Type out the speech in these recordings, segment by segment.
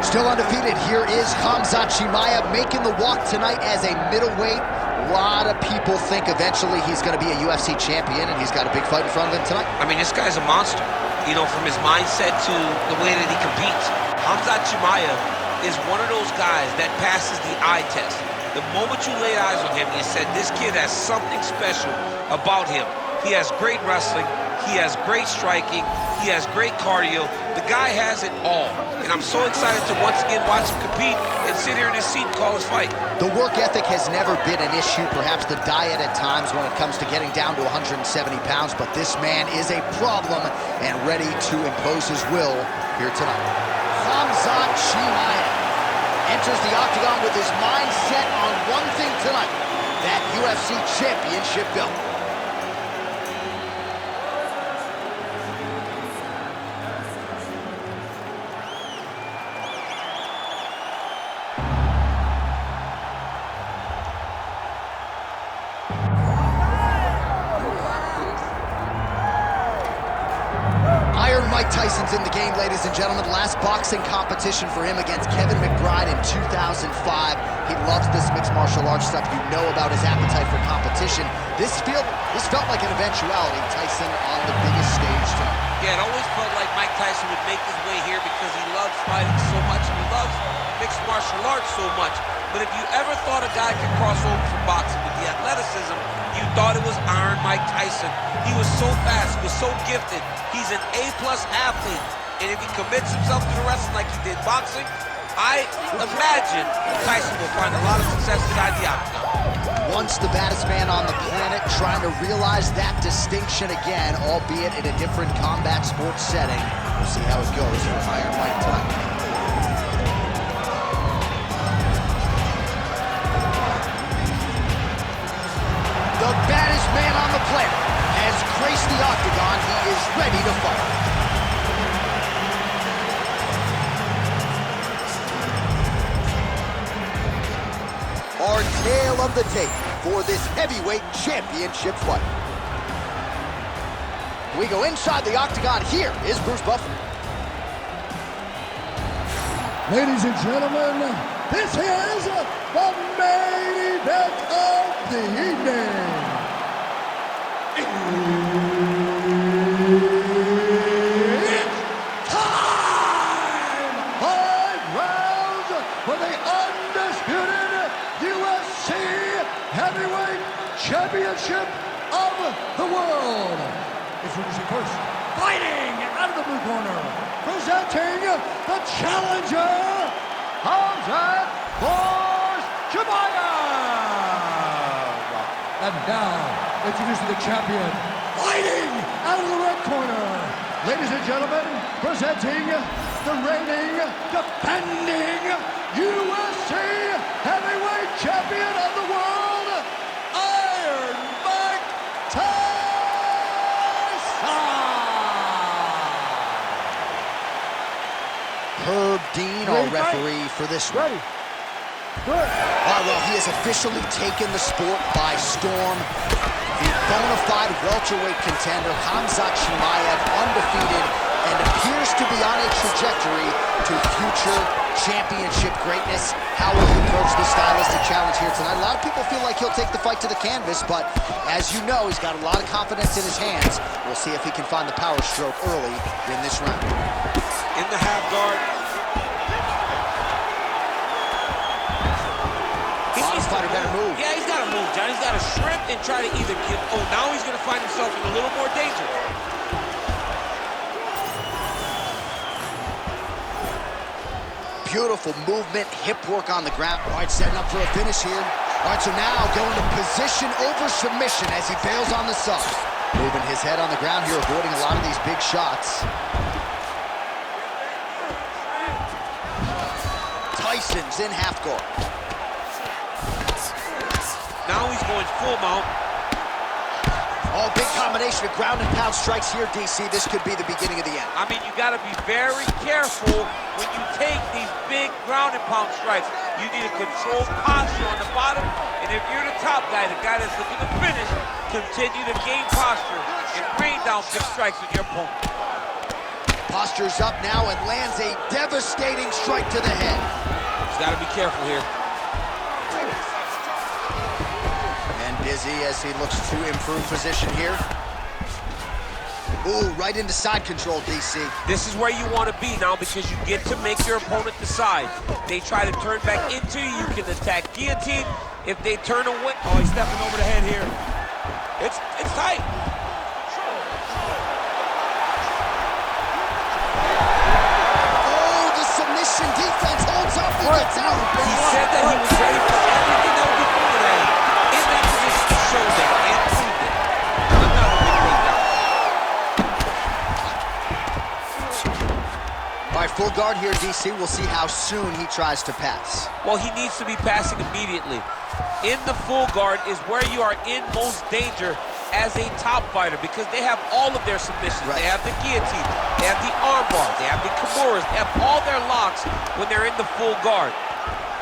Still undefeated, here is Khamzat Chimaev making the walk tonight as a middleweight. A lot of people think eventually he's going to be a UFC champion, and he's got a big fight in front of him tonight. I mean, this guy's a monster. You know, from his mindset to the way that he competes. Khamzat Chimaev is one of those guys that passes the eye test. The moment you lay eyes on him, you said, this kid has something special about him. He has great wrestling. He has great striking. He has great cardio. The guy has it all. And I'm so excited to once again watch him compete and sit here in his seat and call his fight. The work ethic has never been an issue, perhaps the diet at times when it comes to getting down to 170 pounds, but this man is a problem and ready to impose his will here tonight. Khamzat Chimaev enters the octagon with his mind set on one thing tonight, that UFC championship belt. Mike Tyson's in the game, ladies and gentlemen. Last boxing competition for him against Kevin McBride in 2005. He loves this mixed martial arts stuff. You know about his appetite for competition. This felt like an eventuality. Tyson on the biggest stage tonight. Yeah, it always felt like Mike Tyson would make his way here because he loves fighting so much and he loves mixed martial arts so much. But if you ever thought a guy could cross over from boxing with the athleticism, you thought it was Iron Mike Tyson. He was so fast, he was so gifted. He's an A-plus athlete. And if he commits himself to the wrestling like he did boxing, I imagine Tyson will find a lot of success inside the octagon. Once the baddest man on the planet, trying to realize that distinction again, albeit in a different combat sports setting. We'll see how it goes for Iron Mike tonight. The baddest man on the planet has graced the octagon. He is ready to fight. Our tale of the tape for this heavyweight championship fight. We go inside the octagon. Here is Bruce Buffer. Ladies and gentlemen, this is the main event of the evening. It's time! 5 rounds for the undisputed UFC Heavyweight Championship of the world. Introducing first, fighting out of the blue corner, presenting the challenger, Khamzat Chimaev. And now, introducing the champion, fighting out of the red corner. Ladies and gentlemen, presenting the reigning, defending UFC Heavyweight Champion of the world, Iron Mike Tyson. Herb Dean, our referee for this one. Ready. Good. Well, he has officially taken the sport by storm. The bona fide welterweight contender, Khamzat Chimaev, undefeated, and appears to be on a trajectory to future championship greatness. How will he approach this stylistic challenge here tonight? A lot of people feel like he'll take the fight to the canvas, but as you know, he's got a lot of confidence in his hands. We'll see if he can find the power stroke early in this round. In the half guard. Fighter better move. Yeah, he's got to move, John. He's got to shrimp and try to either get... Oh, now he's going to find himself in a little more danger. Beautiful movement, hip work on the ground. All right, setting up for a finish here. All right, so now going to position over submission as he bails on the side. Moving his head on the ground here, avoiding a lot of these big shots. Tyson's in half guard. Now he's going full mount. Oh, big combination of ground and pound strikes here, DC. This could be the beginning of the end. I mean, you got to be very careful when you take these big ground and pound strikes. You need a controlled posture on the bottom, and if you're the top guy, the guy that's looking to finish, continue to gain posture and rain down big strikes on your opponent. Postures up now and lands a devastating strike to the head. He's got to be careful here. And busy as he looks to improve position here. Ooh, right into side control, DC. This is where you want to be now because you get to make your opponent decide. They try to turn back into you, you can attack guillotine. If they turn away, oh, he's stepping over the head here. It's tight. Oh, the submission defense holds up and gets out. He said that he was ready for everything that would be thrown at him. In that position to show that and proved it. I'm not a big takedown. All right, full guard here, DC. We'll see how soon he tries to pass. Well, he needs to be passing immediately. In the full guard is where you are in most danger as a top fighter because they have all of their submissions. Right. They have the guillotine, they have the arm bar, they have the kimuras, they have all their locks when they're in the full guard.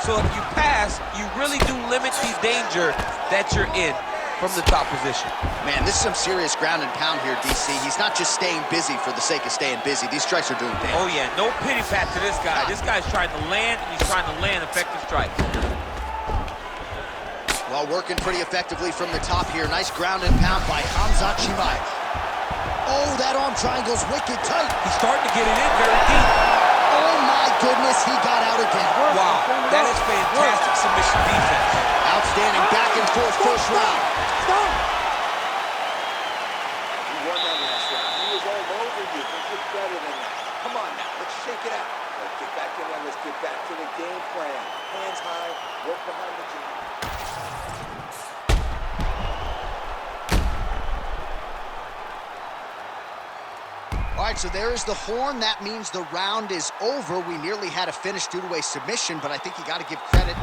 So if you pass, you really do limit the danger that you're in from the top position. Man, this is some serious ground and pound here, DC. He's not just staying busy for the sake of staying busy. These strikes are doing damage. Oh yeah, no pity pat to this guy. This guy's trying to land, and he's trying to land effective strikes. Well, working pretty effectively from the top here. Nice ground and pound by Khamzat Chimaev. Oh, that arm triangle's wicked tight. He's starting to get it in very deep. Oh my goodness, he got out again. Wow, that is fantastic submission defense. Outstanding back and forth first round. Stop! You won that last round. He was all over you, but you're better than that. Come on now, let's shake it out. Let's get back in there, let's get back to the game plan. Hands high, work behind the jab. All right, so there is the horn. That means the round is over. We nearly had a finish due to a submission, but I think you got to give credit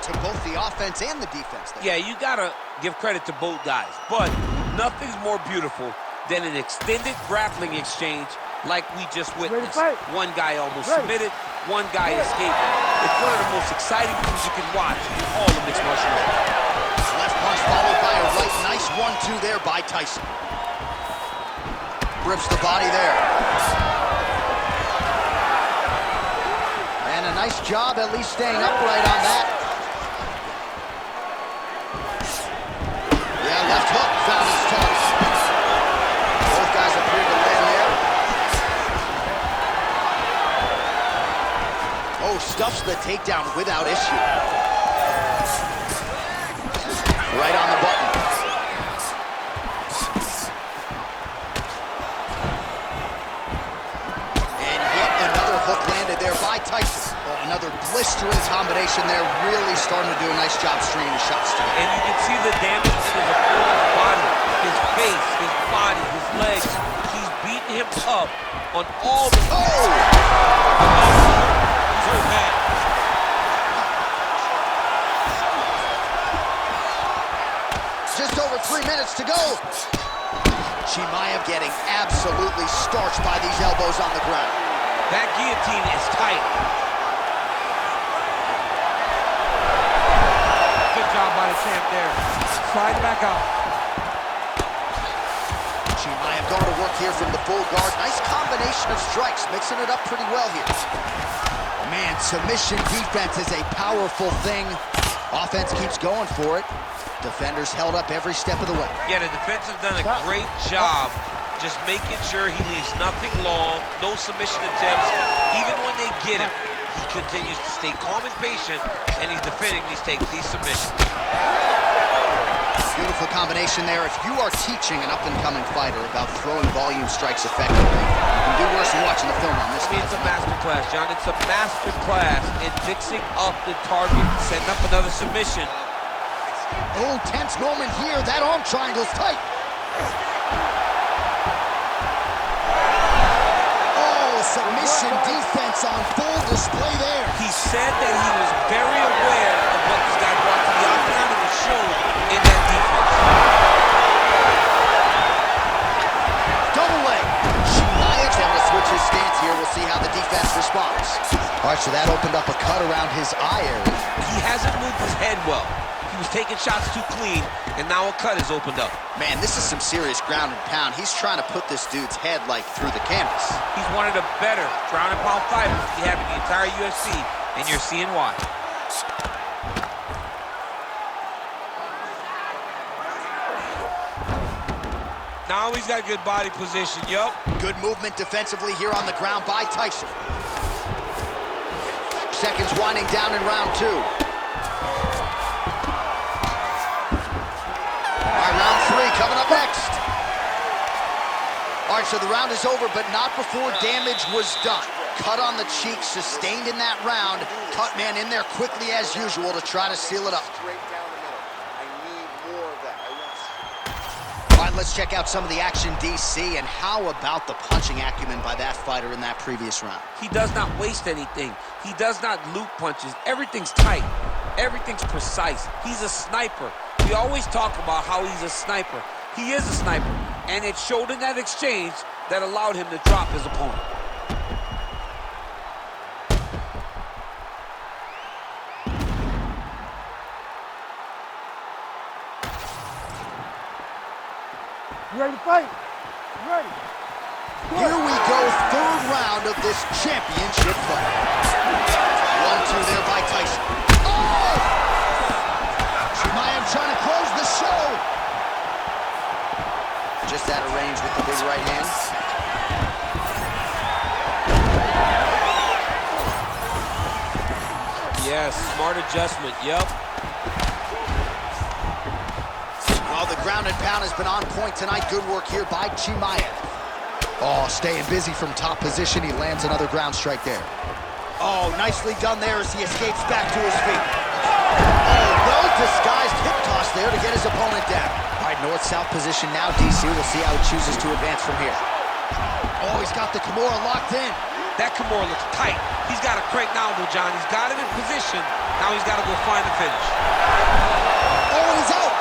to both the offense and the defense there. Yeah, you got to give credit to both guys, but nothing's more beautiful than an extended grappling exchange like we just witnessed. One guy almost submitted, one guy escaped. It's one of the most exciting things you can watch in all of mixed martial arts. Left punch followed by a right. Nice 1-2 there by Tyson. Rips the body there. And a nice job at least staying upright on that. Yeah, left hook found his toes. Both guys appear to land there. Oh, stuffs the takedown without issue. Right on the button. By Tyson. Oh, another blistering combination there, really starting to do a nice job stringing the shots together. And you can see the damage to his opponent's body, his face, his body, his legs. He's beating him up on all the... Oh! He's hurt bad. Just over 3 minutes to go. Chimaev getting absolutely starched by these elbows on the ground. That guillotine is tight. Good job by the champ there. Slide back out. Chimaev going to work here from the full guard. Nice combination of strikes, mixing it up pretty well here. Man, submission defense is a powerful thing. Offense keeps going for it. Defenders held up every step of the way. Yeah, the defense has done a great job just making sure he leaves nothing long, no submission attempts. Even when they get him, he continues to stay calm and patient, and he's defending these submissions. Beautiful combination there. If you are teaching an up-and-coming fighter about throwing volume strikes effectively, you can do worse than watching the film on this. I mean, it's a master class, John. It's a master class in mixing up the target, setting up another submission. Oh, tense moment here. That arm triangle's tight. Submission defense on full display there. He said that he was very aware of what this guy brought to the octagon and it showed in that defense. Double leg. Chimaev able to switch his stance here. We'll see how the defense responds. All right, so that opened up a cut around his eye area. He hasn't moved his head well. He He was taking shots too clean, and now a cut has opened up. Man, this is some serious ground and pound. He's trying to put this dude's head, like, through the canvas. He's one of the better ground and pound fighters we have in the entire UFC, and you're seeing why. Now he's got good body position, yup. Good movement defensively here on the ground by Tyson. Seconds winding down in round 2. All right, round 3 coming up next. All right, so the round is over, but not before damage was done. Cut on the cheek, sustained in that round. Cut man in there quickly as usual to try to seal it up. Straight down the middle. I need more of that. All right, let's check out some of the action, DC, and how about the punching acumen by that fighter in that previous round? He does not waste anything. He does not loop punches. Everything's tight. Everything's precise. He's a sniper. We always talk about how he's a sniper. He is a sniper, and it showed in that exchange that allowed him to drop his opponent. You ready to fight? You ready? Here we go, third round of this championship fight. 1-2 there by Tyson. Oh! Chimaev trying to close the show. Just out of range with the big right hand. Yes, smart adjustment, yup. Well, the ground and pound has been on point tonight. Good work here by Chimaev. Oh, staying busy from top position. He lands another ground strike there. Oh, nicely done there as he escapes back to his feet. Oh, well-disguised hip toss there to get his opponent down. All right, north-south position now, DC. We'll see how he chooses to advance from here. Oh, he's got the Kimura locked in. That Kimura looks tight. He's got to crank now, though, John. He's got it in position. Now he's got to go find the finish. Oh, he's out.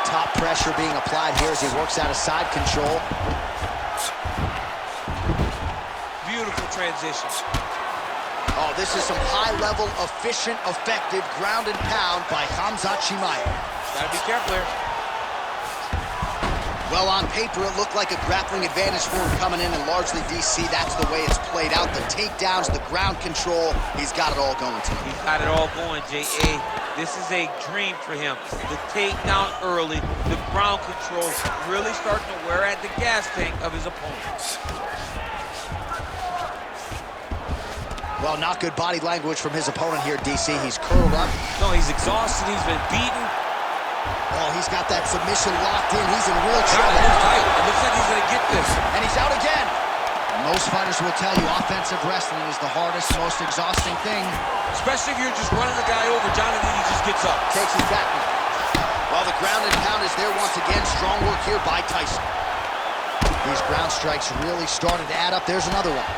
Top pressure being applied here as he works out of side control. Beautiful transition. Oh, this is some high-level, efficient, effective ground and pound by Khamzat Chimaev. Gotta be careful here. Well, on paper, it looked like a grappling advantage for him coming in, and largely, DC, that's the way it's played out. The takedowns, the ground control, he's got it all going tonight. He's got it all going, J.A. This is a dream for him. The takedown early, the ground control, really starting to wear at the gas tank of his opponent. Well, not good body language from his opponent here, DC. He's curled up. No, he's exhausted. He's been beaten. Oh, he's got that submission locked in. He's in real Got trouble. it tight. It looks like he's going to get this. And he's out again. Most fighters will tell you offensive wrestling is the hardest, most exhausting thing. Especially if you're just running the guy over, John, and then he just gets up. Takes his back. While the ground and pound is there once again. Strong work here by Tyson. These ground strikes really started to add up. There's another one.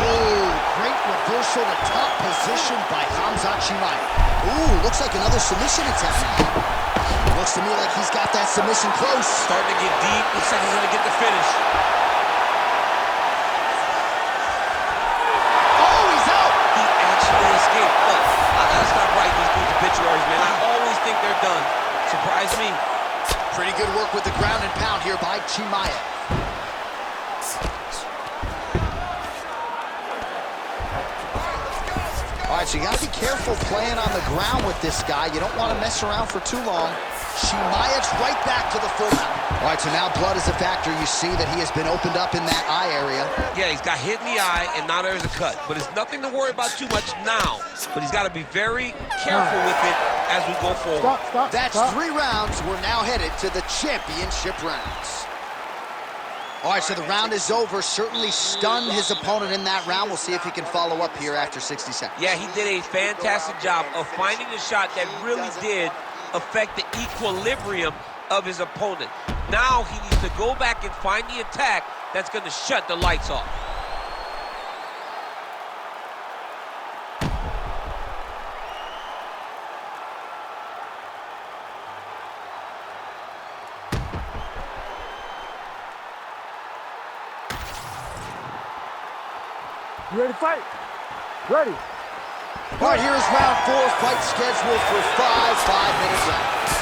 Oh, great reversal to top position by Khamzat Chimaev. Ooh, looks like another submission attempt now. Looks to me like he's got that submission close. Starting to get deep. Looks like he's going to get the finish. Oh, he's out! He actually escaped. Look, I got to stop writing these dudes obituaries, man. I always think they're done. Surprise me. Pretty good work with the ground and pound here by Chimaev. All right, so you got to be careful playing on the ground with this guy. You don't want to mess around for too long. Chimaev's right back to the full mount. All right, so now blood is a factor. You see that he has been opened up in that eye area. Yeah, he's got hit in the eye, and now there's a cut. But it's nothing to worry about too much now. But he's got to be very careful with it as we go forward. That's 3 rounds. We're now headed to the championship rounds. All right, so the round is over. Certainly stunned his opponent in that round. We'll see if he can follow up here after 60 seconds. Yeah, he did a fantastic job of finding a shot that really did affect the equilibrium of his opponent. Now he needs to go back and find the attack that's going to shut the lights off. You ready to fight? Ready. All right, here is round 4, fight scheduled for 5-minute rounds.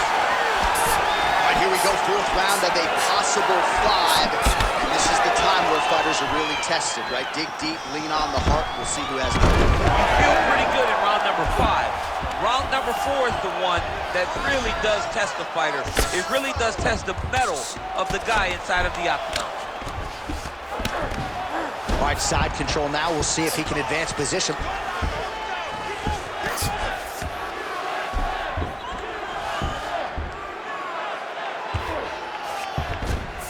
All right, here we go, 4th round of a possible 5. And this is the time where fighters are really tested, right? Dig deep, lean on the heart. We'll see who has it. You feel pretty good in round number 5. Round number 4 is the one that really does test the fighter. It really does test the mettle of the guy inside of the octagon. All right, side control now. We'll see if he can advance position.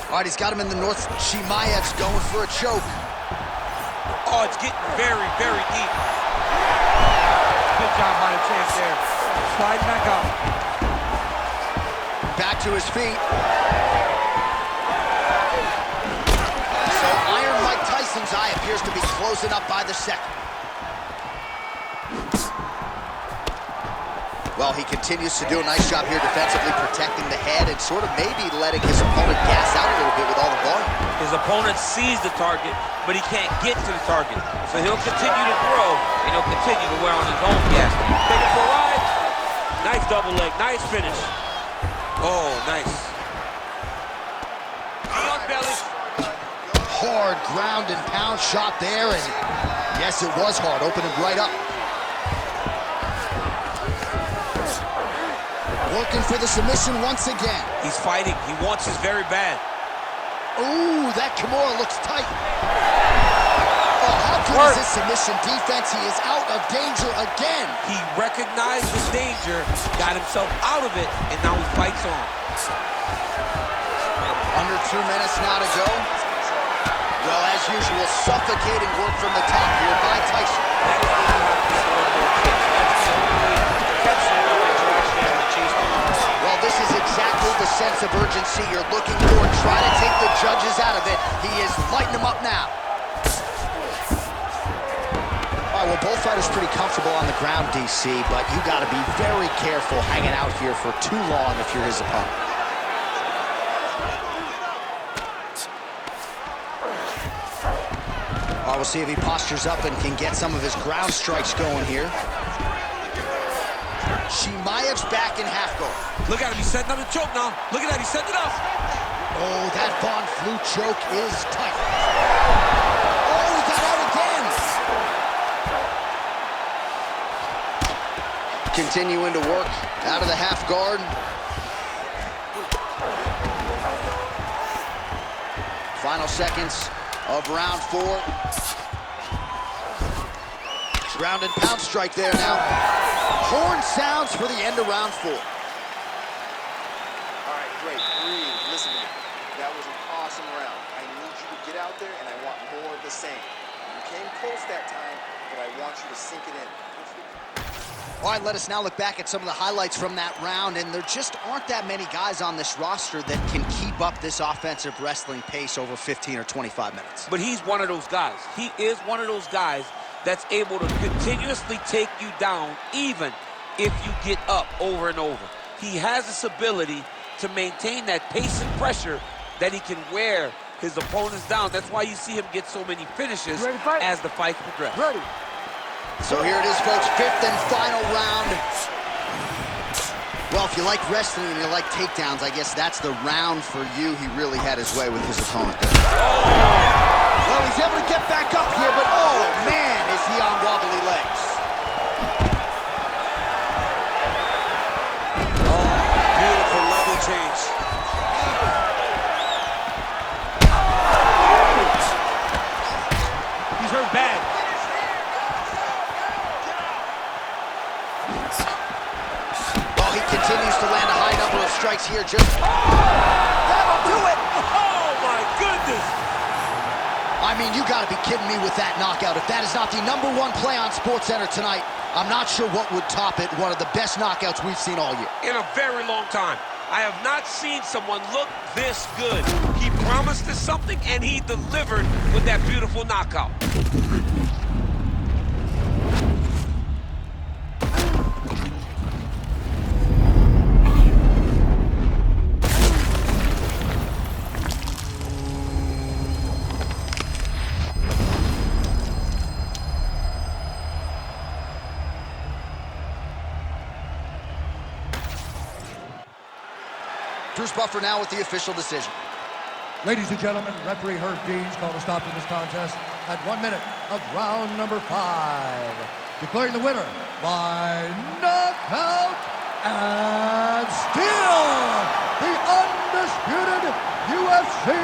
All right, he's got him in the north. Chimaev's going for a choke. Oh, it's getting very, very deep. Good job by the champ there. Slide back up. Back to his feet. So Iron Mike Tyson's eye appears to be closing up by the second. Well, he continues to do a nice job here defensively, protecting the head and sort of maybe letting his opponent gas out a little bit with all the volume. His opponent sees the target, but he can't get to the target. So he'll continue to throw, and he'll continue to wear on his own gas. Take it for a ride. Nice double leg, nice finish. Oh, nice. Knee on belly. Hard ground and pound shot there, and yes, it was hard, opening right up. Working for the submission once again. He's fighting. He wants his very bad. Ooh, that Kimura looks tight. Oh, how good is his submission defense? He is out of danger again. He recognized the danger, got himself out of it, and now he fights on. Under 2 minutes now to go. Well, as usual, suffocating work from the top here by Tyson. That is what you have to score more kicks. That's the only way to catch someone that you're actually having to chase them. Well, this is exactly the sense of urgency you're looking for. Try to take the judges out of it. He is lighting them up now. All right, well, both fighters pretty comfortable on the ground, DC, but you got to be very careful hanging out here for too long if you're his opponent. All right, we'll see if he postures up and can get some of his ground strikes going here. Chimaev's back in half guard. Look at him, he's setting up the choke now. Look at that, he's setting it up. Oh, that Von Flue choke is tight. Oh, he got out again. Continuing to work out of the half guard. Final seconds of round 4. Ground and pound strike there now. Horn sounds for the end of round 4. All right, great. Breathe. Listen to me. That was an awesome round. I need you to get out there, and I want more of the same. You came close that time, but I want you to sink it in. All right, let us now look back at some of the highlights from that round, and there just aren't that many guys on this roster that can keep up this offensive wrestling pace over 15 or 25 minutes. But he's one of those guys. He is one of those guys that's able to continuously take you down even if you get up over and over. He has this ability to maintain that pace and pressure that he can wear his opponents down. That's why you see him get so many finishes as the fights progress. Ready. So here it is, folks, 5th and final round. Well, if you like wrestling and you like takedowns, I guess that's the round for you. He really had his way with his opponent there. Well, he's able to get back up here, but oh, man, is he on wobbly legs. Beautiful level change. He's hurt bad. Well, he continues to land a high number of strikes here. That'll do it! Oh, my goodness! I mean, you gotta be kidding me with that knockout. If that is not the #1 play on SportsCenter tonight, I'm not sure what would top it. One of the best knockouts we've seen all year. In a very long time. I have not seen someone look this good. He promised us something, and he delivered with that beautiful knockout. Bruce Buffer now with the official decision. Ladies and gentlemen, referee Herb Dean's called a stop to this contest at 1 minute of round number 5. Declaring the winner by knockout and still the undisputed UFC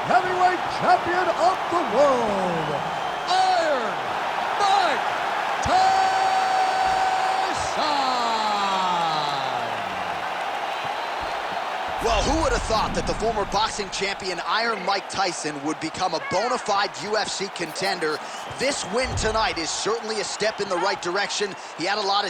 heavyweight champion of the world, Iron Mike Tyson! Well, who would have thought that the former boxing champion Iron Mike Tyson would become a bona fide UFC contender? This win tonight is certainly a step in the right direction. He had a lot of